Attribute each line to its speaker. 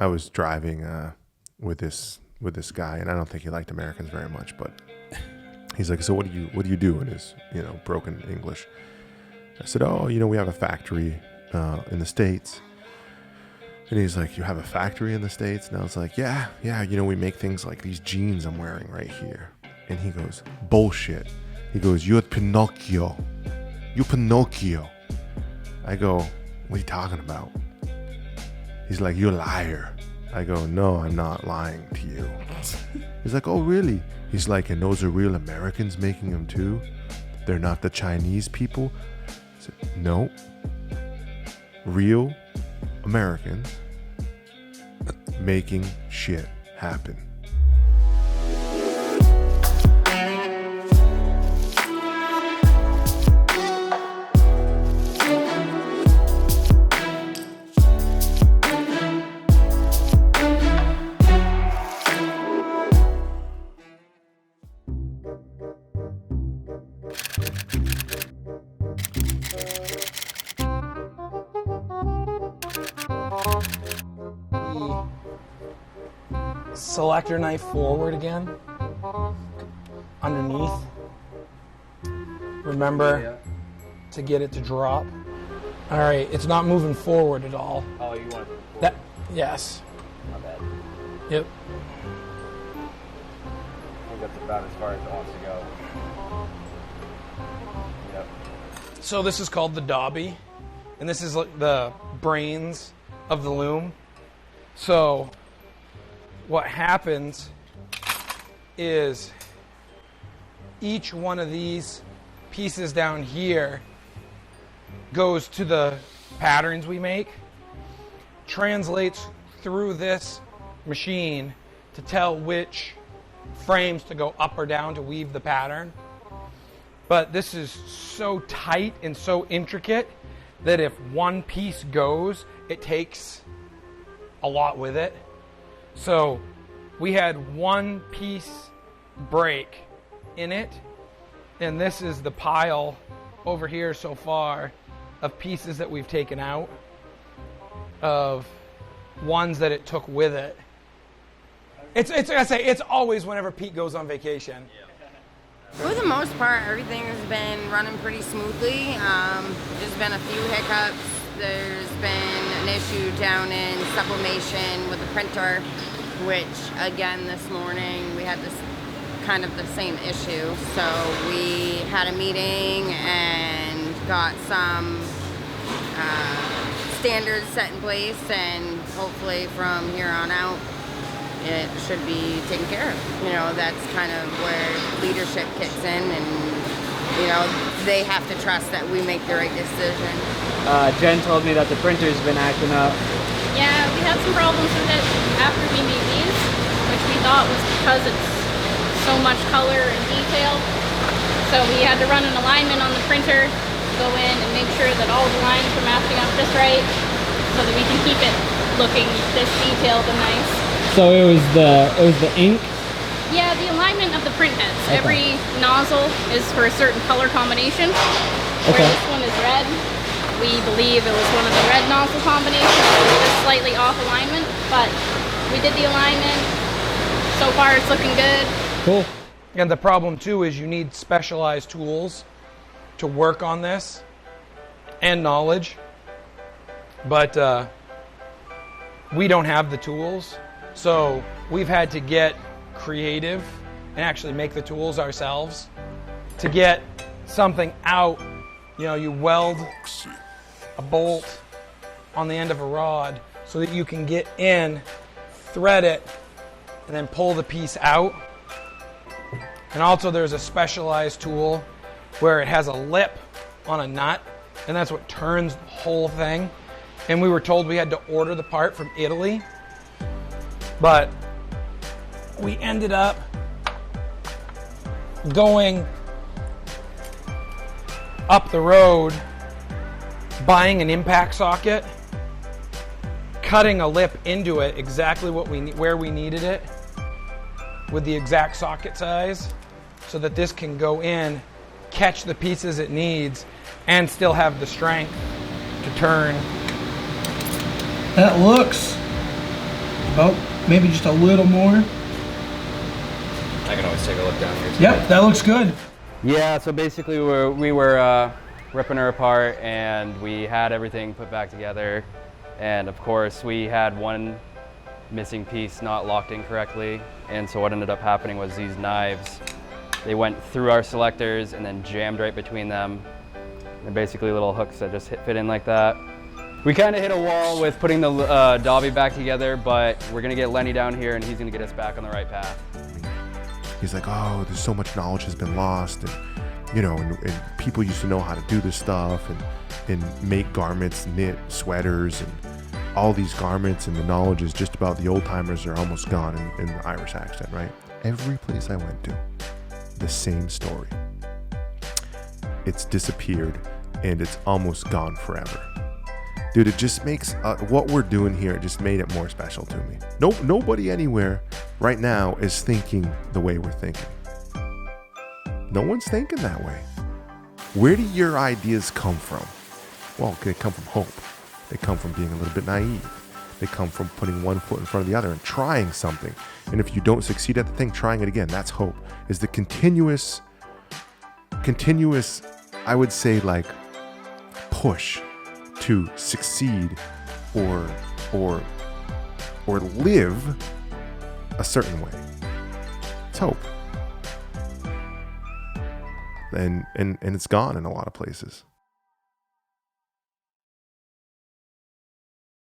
Speaker 1: I was driving with this guy, and I don't think he liked Americans very much, but he's like, so what do you do in his, broken English? I said, oh, we have a factory in the States. And he's like, you have a factory in the States? And I was like, yeah, we make things like these jeans I'm wearing right here. And he goes, bullshit. He goes, you're Pinocchio. You Pinocchio. I go, what are you talking about? He's like, you're a liar. I go, no, I'm not lying to you. He's like, oh, really? He's like, and those are real Americans making them too? They're not the Chinese people? I said, no. Real Americans making shit happen.
Speaker 2: Selector knife forward again, underneath. Remember to get it to drop. All right, it's not moving forward at all.
Speaker 3: Oh, you want to move forward?
Speaker 2: That, yes.
Speaker 3: My bad.
Speaker 2: Yep.
Speaker 3: I think that's about as far as it wants to go. Yep.
Speaker 2: So this is called the Dobby, and this is like the brains of the loom. So what happens is each one of these pieces down here goes to the patterns we make, translates through this machine to tell which frames to go up or down to weave the pattern. But this is so tight and so intricate that if one piece goes, it takes a lot with it. So we had one piece break in it, and this is the pile over here so far of pieces that we've taken out, of ones that it took with it. It's always whenever Pete goes on vacation.
Speaker 4: For the most part, everything has been running pretty smoothly. There's been a few hiccups. There's been an issue down in sublimation with the printer, which again this morning we had this kind of the same issue. So we had a meeting and got some standards set in place, and hopefully from here on out it should be taken care of. That's kind of where leadership kicks in, and they have to trust that we make the right decision.
Speaker 5: Jen told me that the printer's been acting up.
Speaker 6: Yeah, we had some problems with it after we made these, which we thought was because it's so much color and detail. So we had to run an alignment on the printer, go in and make sure that all the lines are matching up just right, so that we can keep it looking this detailed and nice.
Speaker 5: So it was the ink?
Speaker 6: Yeah, the alignment of the print heads.
Speaker 5: Okay.
Speaker 6: Every nozzle is for a certain color combination.
Speaker 5: Okay.
Speaker 6: Where this one is red, we believe it was one of the red nozzle combinations, so it was slightly off alignment, but we did the alignment. So far it's looking good.
Speaker 5: Cool.
Speaker 2: And the problem too is you need specialized tools to work on this, and knowledge, but we don't have the tools, so we've had to get creative and actually make the tools ourselves to get something out. You weld a bolt on the end of a rod so that you can get in, thread it, and then pull the piece out. And also there's a specialized tool where it has a lip on a nut, and that's what turns the whole thing. And we were told we had to order the part from Italy, but we ended up going up the road, buying an impact socket, cutting a lip into it exactly where we needed it with the exact socket size, so that this can go in, catch the pieces it needs, and still have the strength to turn.
Speaker 7: That looks
Speaker 2: About maybe just a little more.
Speaker 7: I can always take a look down here too.
Speaker 2: Yep, that looks good.
Speaker 7: Yeah, so basically we were ripping her apart, and we had everything put back together. And of course, we had one missing piece not locked in correctly. And so what ended up happening was these knives, they went through our selectors and then jammed right between them. And basically little hooks that just fit in like that. We kind of hit a wall with putting the Dobby back together, but we're gonna get Lenny down here and he's gonna get us back on the right path.
Speaker 1: He's like, oh, there's so much knowledge has been lost, and you know, and people used to know how to do this stuff and make garments, knit sweaters, and all these garments, and the knowledge is just about the old timers are almost gone in the Irish accent, right? Every place I went to, the same story. It's disappeared and it's almost gone forever. Dude, it just makes what we're doing here, it just made it more special to me. Nobody anywhere right now is thinking the way we're thinking. No one's thinking that way. Where do your ideas come from? Well, they come from hope. They come from being a little bit naive. They come from putting one foot in front of the other and trying something. And if you don't succeed at the thing, trying it again. That's hope. Is the continuous, I would say, like, push to succeed or live a certain way. It's hope. And it's gone in a lot of places.